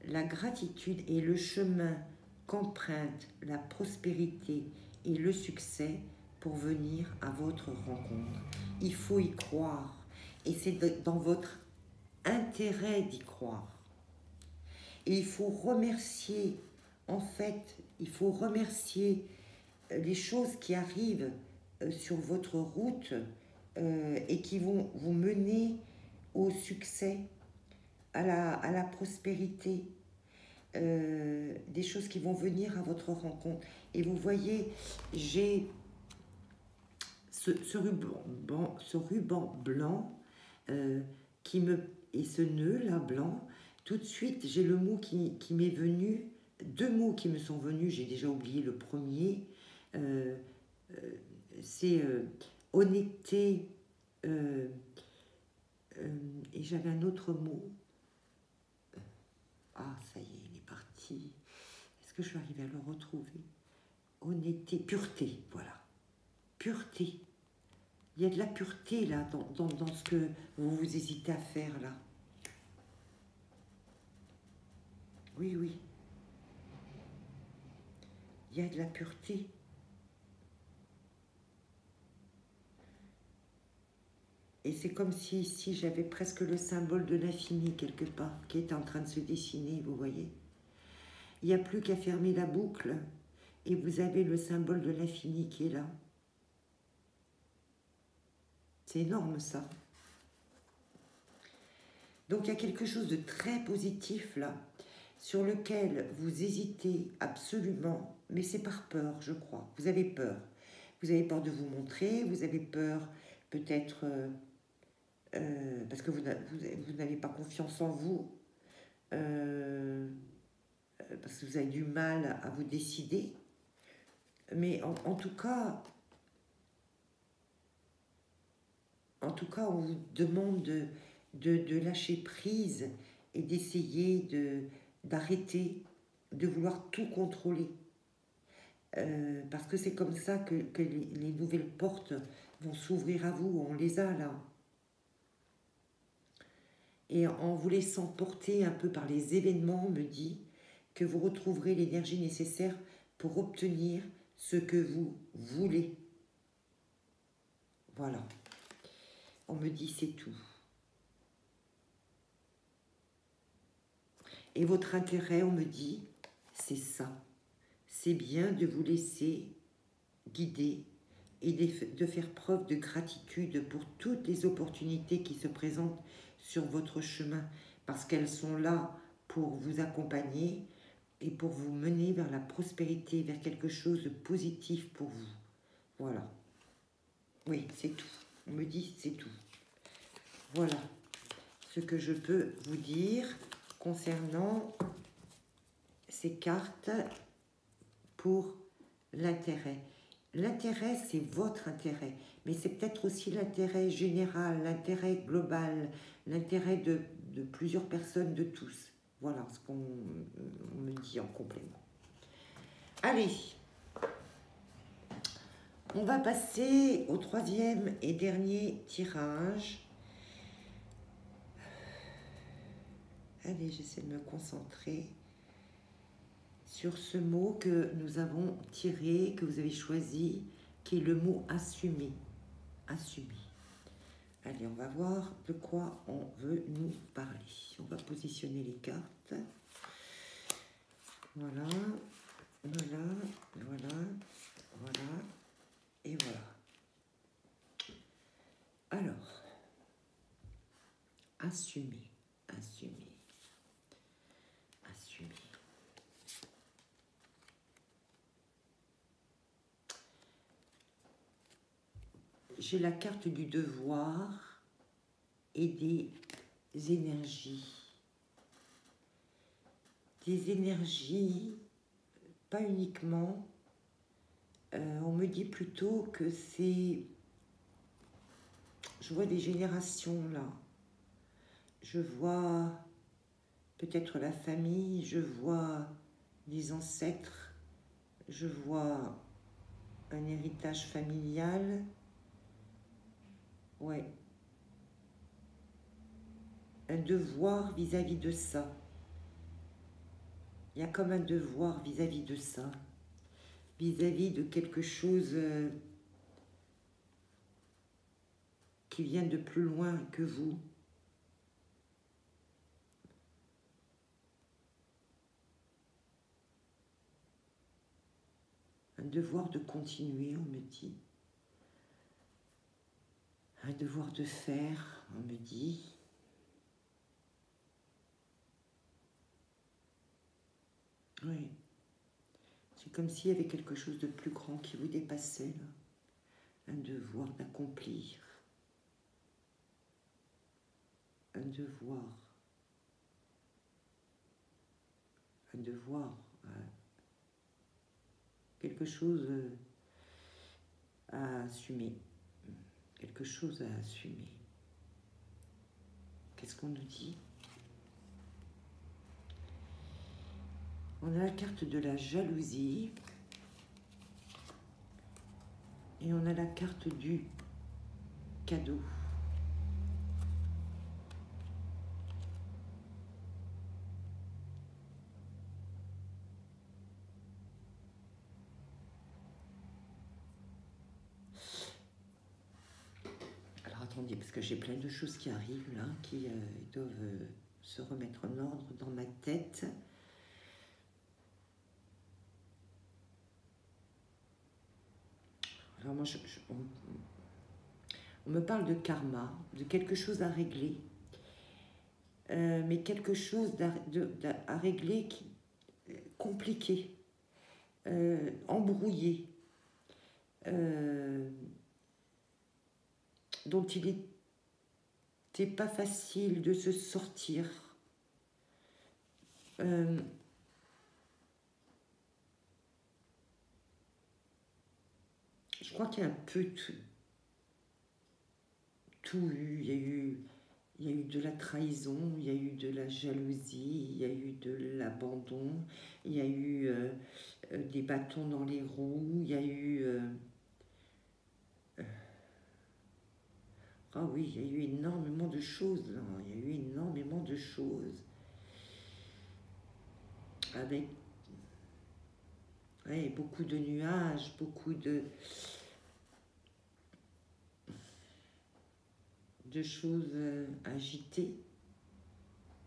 Speaker 1: La gratitude est le chemin qu'emprunte la prospérité et le succès pour venir à votre rencontre. Il faut y croire. Et c'est dans votre intérêt d'y croire. Et il faut remercier, en fait, il faut remercier les choses qui arrivent sur votre route et qui vont vous mener au succès, à la prospérité, des choses qui vont venir à votre rencontre. Et vous voyez, j'ai ce ruban blanc qui me... Et ce nœud là blanc, tout de suite j'ai le mot qui m'est venu, deux mots qui me sont venus, j'ai déjà oublié le premier, c'est honnêteté, et j'avais un autre mot. Ah, ça y est, il est parti. Est-ce que je vais arriver à le retrouver? Honnêteté, pureté, voilà. Pureté. Il y a de la pureté là dans ce que vous hésitez à faire là. Oui, oui. Il y a de la pureté. Et c'est comme si ici j'avais presque le symbole de l'infini quelque part qui est en train de se dessiner, vous voyez. Il n'y a plus qu'à fermer la boucle et vous avez le symbole de l'infini qui est là. C'est énorme ça. Donc il y a quelque chose de très positif là, sur lequel vous hésitez absolument, mais c'est par peur, je crois. Vous avez peur. Vous avez peur de vous montrer, vous avez peur peut-être parce que vous n'avez pas confiance en vous, parce que vous avez du mal à vous décider. Mais en tout cas, on vous demande de lâcher prise et d'essayer d'arrêter de vouloir tout contrôler. Parce que c'est comme ça que les nouvelles portes vont s'ouvrir à vous. On les a là. Et en vous laissant porter un peu par les événements, on me dit que vous retrouverez l'énergie nécessaire pour obtenir ce que vous voulez. Voilà. On me dit c'est tout. Et votre intérêt, on me dit, c'est ça. C'est bien de vous laisser guider et de faire preuve de gratitude pour toutes les opportunités qui se présentent sur votre chemin, parce qu'elles sont là pour vous accompagner et pour vous mener vers la prospérité, vers quelque chose de positif pour vous. Voilà. Oui, c'est tout. On me dit c'est tout. Voilà ce que je peux vous dire concernant ces cartes pour l'intérêt. l'intérêt, c'est votre intérêt, mais c'est peut-être aussi l'intérêt général, l'intérêt global, l'intérêt de plusieurs personnes, de tous. Voilà ce qu'on me dit en complément. Allez, on va passer au troisième et dernier tirage. Allez, j'essaie de me concentrer sur ce mot que nous avons tiré, que vous avez choisi, qui est le mot assumer. Assumer. Allez, on va voir de quoi on veut nous parler. On va positionner les cartes. Voilà, voilà, voilà, voilà, et voilà. Alors, assumer, assumer, assumer. J'ai la carte du devoir et des énergies. Des énergies, pas uniquement, on me dit plutôt que c'est... Je vois des générations là. Je vois peut-être la famille, je vois les ancêtres, je vois un héritage familial. Ouais. Un devoir vis-à-vis de ça. Il y a comme un devoir vis-à-vis de ça. Vis-à-vis de quelque chose qui vient de plus loin que vous. Un devoir de continuer, on me dit. Un devoir de faire, on me dit. Oui. C'est comme s'il y avait quelque chose de plus grand qui vous dépassait, là. Un devoir d'accomplir. Un devoir. Un devoir. Quelque chose à assumer. Quelque chose à assumer. Qu'est-ce qu'on nous dit? On a la carte de la jalousie. Et on a la carte du cadeau. Alors attendez, parce que j'ai plein de choses qui arrivent là, qui doivent se remettre en ordre dans ma tête. Alors moi, on me parle de karma, de quelque chose à régler, mais quelque chose à régler qui compliqué, embrouillé, dont il n'était pas facile de se sortir. Je crois qu'il y a un peu tout eu. Il y a eu de la trahison, il y a eu de la jalousie, il y a eu de l'abandon, il y a eu des bâtons dans les roues, il y a eu... ah oui, il y a eu énormément de choses, là. Il y a eu énormément de choses. Avec ouais, beaucoup de nuages, beaucoup de choses agitées.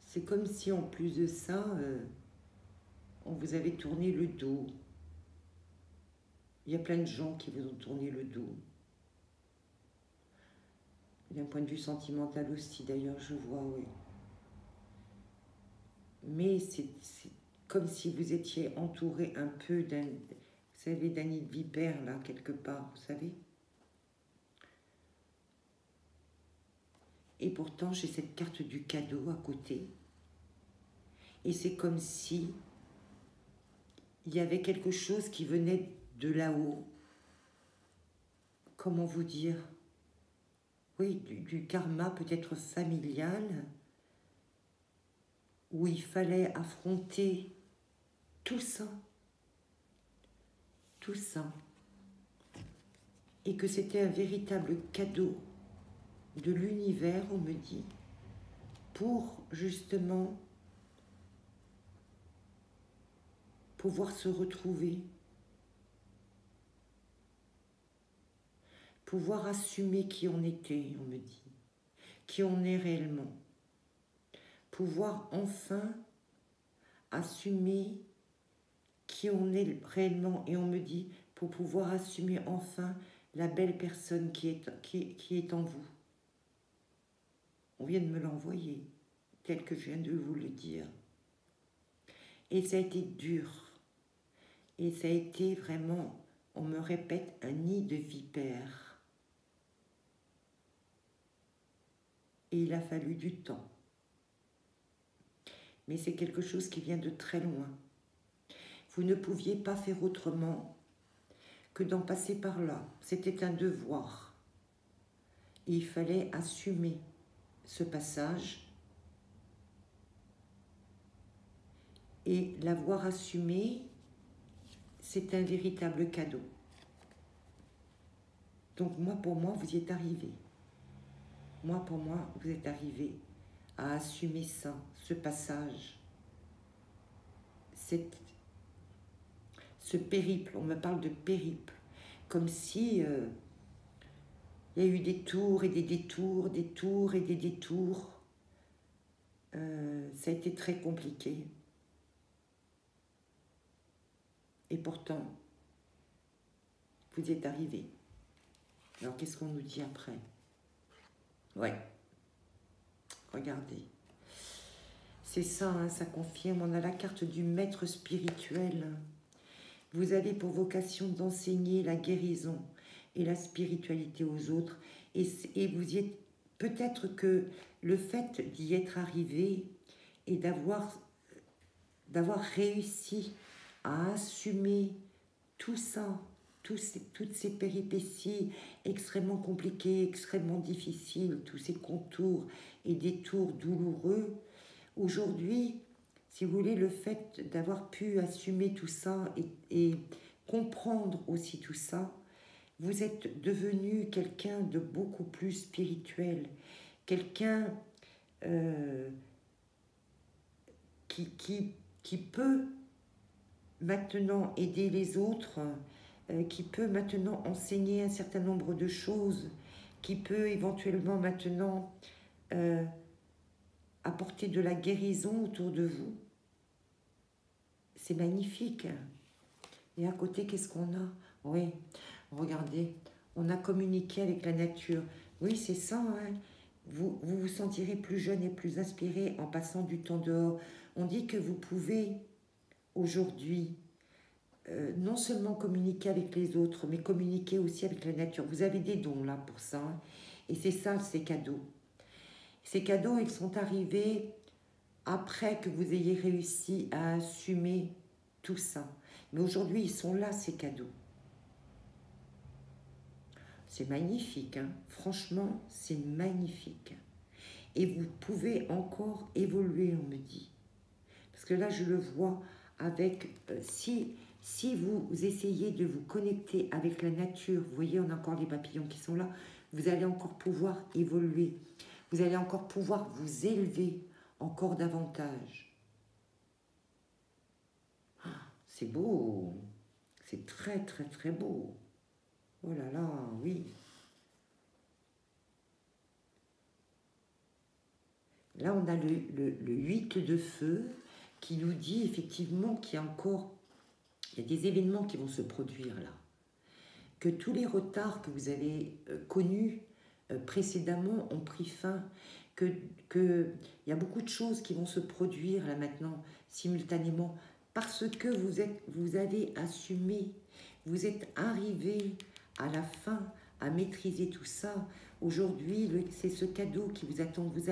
Speaker 1: C'est comme si en plus de ça, on vous avait tourné le dos. Il y a plein de gens qui vous ont tourné le dos. D'un point de vue sentimental aussi, d'ailleurs, je vois, oui. Mais c'est comme si vous étiez entouré un peu d'un, vous savez, d'un nid de vipère, là, quelque part, vous savez. Et pourtant, j'ai cette carte du cadeau à côté. Et c'est comme si il y avait quelque chose qui venait de là-haut comment vous dire, oui, du karma peut-être familial, où il fallait affronter tout ça, et que c'était un véritable cadeau de l'univers, on me dit, pour justement pouvoir se retrouver, pouvoir assumer qui on était, on me dit, qui on est réellement, pouvoir enfin assumer qui on est réellement, et on me dit, pour pouvoir assumer enfin la belle personne qui est en vous. On vient de me l'envoyer, tel que je viens de vous le dire. Et ça a été dur. Et ça a été vraiment, on me répète, un nid de vipères. Et il a fallu du temps. Mais c'est quelque chose qui vient de très loin. Vous ne pouviez pas faire autrement que d'en passer par là. C'était un devoir. Et il fallait assumer ce passage. Et l'avoir assumé, c'est un véritable cadeau. Donc moi, pour moi, vous y êtes arrivé. Moi, pour moi, vous êtes arrivé à assumer ça, ce passage, ce périple. On me parle de périple, comme si il y a eu des tours et des détours, des tours et des détours. Ça a été très compliqué. Et pourtant, vous y êtes arrivé. Alors, qu'est-ce qu'on nous dit après? Ouais. Regardez. C'est ça, hein, ça confirme. On a la carte du maître spirituel. Vous avez pour vocation d'enseigner la guérison et la spiritualité aux autres. Et vous y êtes... Peut-être que le fait d'y être arrivé et d'avoir réussi à assumer tout ça, toutes ces péripéties extrêmement compliquées, extrêmement difficiles, tous ces contours et détours douloureux, aujourd'hui, si vous voulez, le fait d'avoir pu assumer tout ça et comprendre aussi tout ça, vous êtes devenu quelqu'un de beaucoup plus spirituel, quelqu'un qui peut maintenant aider les autres, qui peut maintenant enseigner un certain nombre de choses, qui peut éventuellement maintenant apporter de la guérison autour de vous. C'est magnifique. Et à côté, qu'est-ce qu'on a? Oui, regardez, on a communiqué avec la nature. Oui, c'est ça, hein. Vous vous sentirez plus jeune et plus inspiré en passant du temps dehors. On dit que vous pouvez aujourd'hui non seulement communiquer avec les autres, mais communiquer aussi avec la nature. Vous avez des dons là pour ça, hein. Et c'est ça, ces cadeaux. Ces cadeaux, ils sont arrivés après que vous ayez réussi à assumer tout ça. Mais aujourd'hui, ils sont là, ces cadeaux. C'est magnifique, hein. Franchement, c'est magnifique. Et vous pouvez encore évoluer, on me dit. Parce que là, je le vois avec... si vous essayez de vous connecter avec la nature, vous voyez, on a encore les papillons qui sont là, vous allez encore pouvoir évoluer. Vous allez encore pouvoir vous élever encore davantage. Ah, c'est beau. C'est très, très, très beau. Oh là là, oui. Là, on a le 8 de feu qui nous dit effectivement qu'il y a des événements qui vont se produire là. Que tous les retards que vous avez connus précédemment ont pris fin. Il y a beaucoup de choses qui vont se produire là maintenant, simultanément, parce que vous avez assumé, vous êtes arrivé à la fin à maîtriser tout ça. Aujourd'hui, c'est ce cadeau qui vous attend. Vous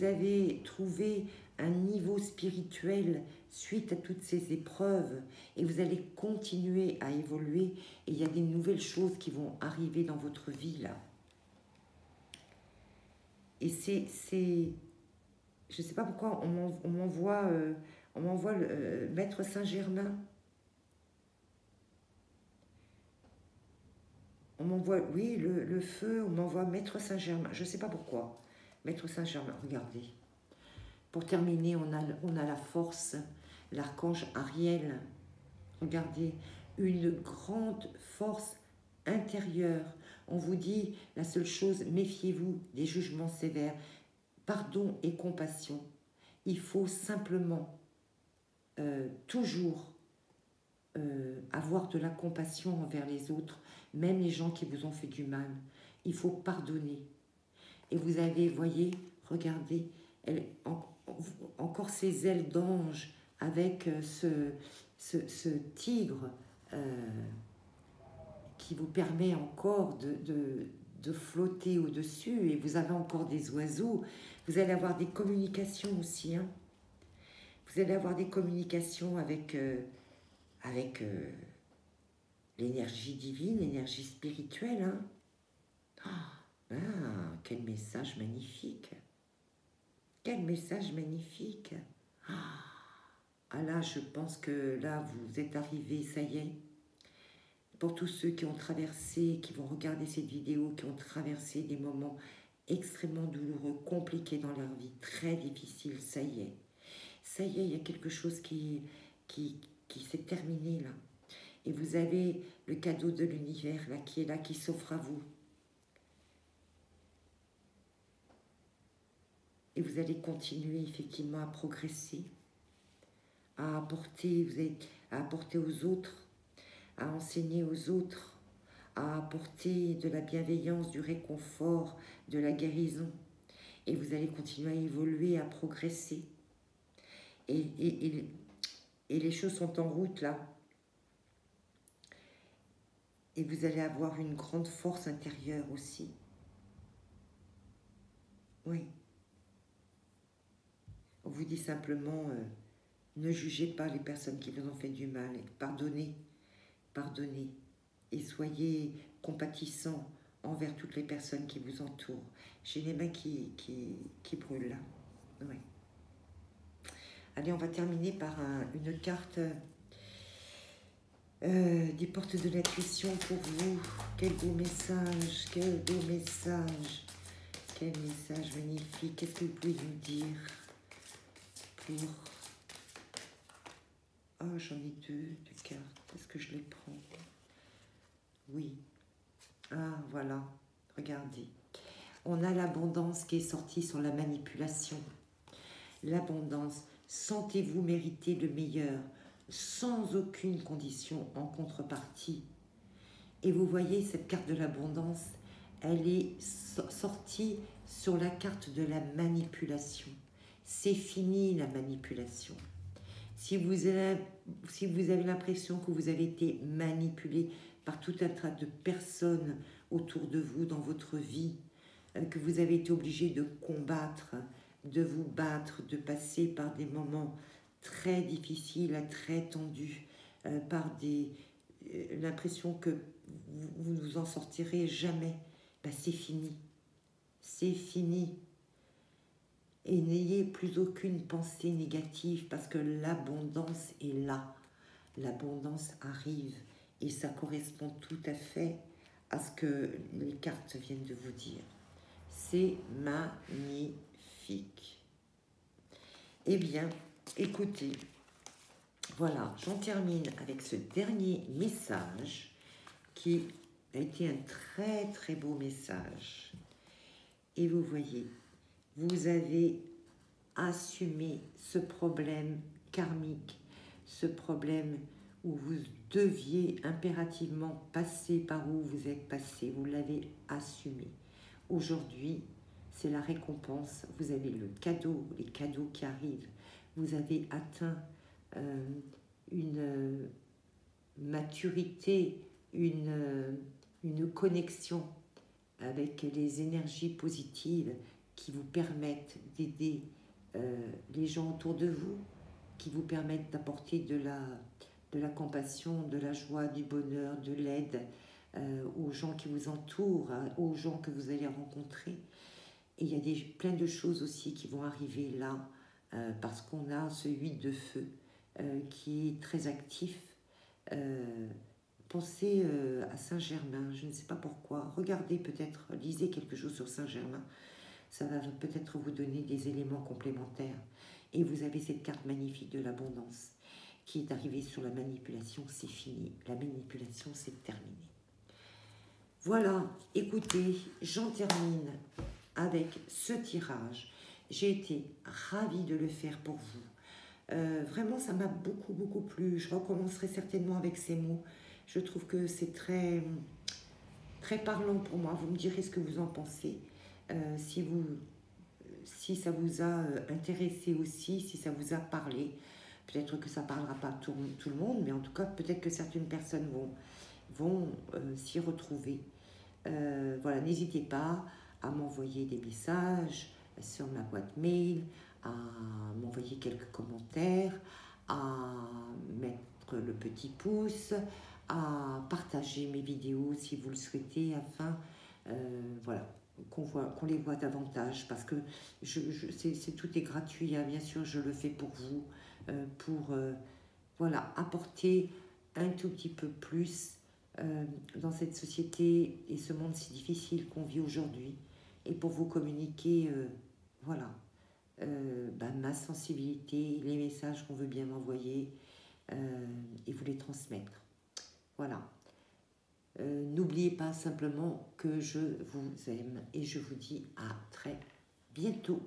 Speaker 1: avez trouvé un niveau spirituel suite à toutes ces épreuves et vous allez continuer à évoluer et il y a des nouvelles choses qui vont arriver dans votre vie là. Et je ne sais pas pourquoi on m'envoie Maître Saint-Germain. On m'envoie, oui, le feu, on m'envoie Maître Saint-Germain. Je ne sais pas pourquoi. Maître Saint-Germain, regardez. Pour terminer, on a la force, l'archange Ariel. Regardez, une grande force intérieure. On vous dit la seule chose, méfiez-vous des jugements sévères. Pardon et compassion. Il faut simplement toujours avoir de la compassion envers les autres, même les gens qui vous ont fait du mal. Il faut pardonner. Et vous avez, voyez, regardez, encore ces ailes d'ange avec ce tigre qui vous permet encore de flotter au-dessus, et vous avez encore des oiseaux. Vous allez avoir des communications aussi. Hein. Vous allez avoir des communications avec l'énergie divine, l'énergie spirituelle. Hein. Quel message magnifique! Quel message magnifique! Ah là, je pense que là, vous êtes arrivés, ça y est. Pour tous ceux qui ont traversé, qui vont regarder cette vidéo, qui ont traversé des moments extrêmement douloureux, compliqués dans leur vie, très difficiles, ça y est. Ça y est, il y a quelque chose qui s'est terminé là. Et vous avez le cadeau de l'univers là, qui s'offre à vous. Et vous allez continuer effectivement à progresser, à apporter aux autres, à enseigner aux autres, à apporter de la bienveillance, du réconfort, de la guérison. Et vous allez continuer à évoluer, à progresser. Et les choses sont en route là. Et vous allez avoir une grande force intérieure aussi. Oui. On vous dit simplement, ne jugez pas les personnes qui vous ont fait du mal. Pardonnez, pardonnez. Et soyez compatissants envers toutes les personnes qui vous entourent. J'ai les mains qui brûlent là. Oui. Allez, on va terminer par une carte des portes de l'intuition pour vous. Quel beau message, quel beau message. Quel message magnifique. Qu'est-ce que vous pouvez nous dire pour... Oh, j'en ai deux de cartes. Est-ce que je les prends? Oui. Ah, voilà. Regardez. On a l'abondance qui est sortie sur la manipulation. L'abondance. Sentez-vous mériter le meilleur, sans aucune condition en contrepartie. Et vous voyez, cette carte de l'abondance, elle est sortie sur la carte de la manipulation. C'est fini la manipulation. Si vous avez l'impression que vous avez été manipulé par tout un tas de personnes autour de vous dans votre vie, que vous avez été obligé de combattre, de vous battre, de passer par des moments très difficiles, très tendus, par l'impression que vous ne vous en sortirez jamais, ben c'est fini. C'est fini. Et n'ayez plus aucune pensée négative parce que l'abondance est là. L'abondance arrive et ça correspond tout à fait à ce que les cartes viennent de vous dire. C'est magnifique. Eh bien, écoutez, voilà, j'en termine avec ce dernier message qui a été un très très beau message. Et vous voyez, vous avez assumé ce problème karmique, ce problème où vous deviez impérativement passer par où vous êtes passé, vous l'avez assumé. Aujourd'hui, c'est la récompense, vous avez le cadeau, les cadeaux qui arrivent, vous avez atteint une maturité, une connexion avec les énergies positives qui vous permettent d'aider les gens autour de vous, qui vous permettent d'apporter de la compassion, de la joie, du bonheur, de l'aide aux gens qui vous entourent, aux gens que vous allez rencontrer. Et il y a plein de choses aussi qui vont arriver là, parce qu'on a ce 8 de feu qui est très actif. Pensez à Saint-Germain, je ne sais pas pourquoi. Regardez peut-être, lisez quelque chose sur Saint-Germain. Ça va peut-être vous donner des éléments complémentaires. Et vous avez cette carte magnifique de l'abondance qui est arrivée sur la manipulation, c'est fini. La manipulation, c'est terminé. Voilà, écoutez, j'en termine avec ce tirage. J'ai été ravie de le faire pour vous. Vraiment, ça m'a beaucoup plu. Je recommencerai certainement avec ces mots. Je trouve que c'est très parlant pour moi. Vous me direz ce que vous en pensez. Si ça vous a intéressé aussi, si ça vous a parlé. Peut-être que ça ne parlera pas tout le monde, mais en tout cas, peut-être que certaines personnes vont s'y retrouver. Voilà, n'hésitez pas à m'envoyer des messages sur ma boîte mail, à m'envoyer quelques commentaires, à mettre le petit pouce, à partager mes vidéos si vous le souhaitez, afin voilà, qu'on les voit davantage, parce que tout est gratuit, hein, bien sûr, je le fais pour vous, voilà, apporter un tout petit peu plus dans cette société et ce monde si difficile qu'on vit aujourd'hui, et pour vous communiquer voilà, ma sensibilité, les messages qu'on veut bien m'envoyer, et vous les transmettre. Voilà. N'oubliez pas simplement que je vous aime et je vous dis à très bientôt.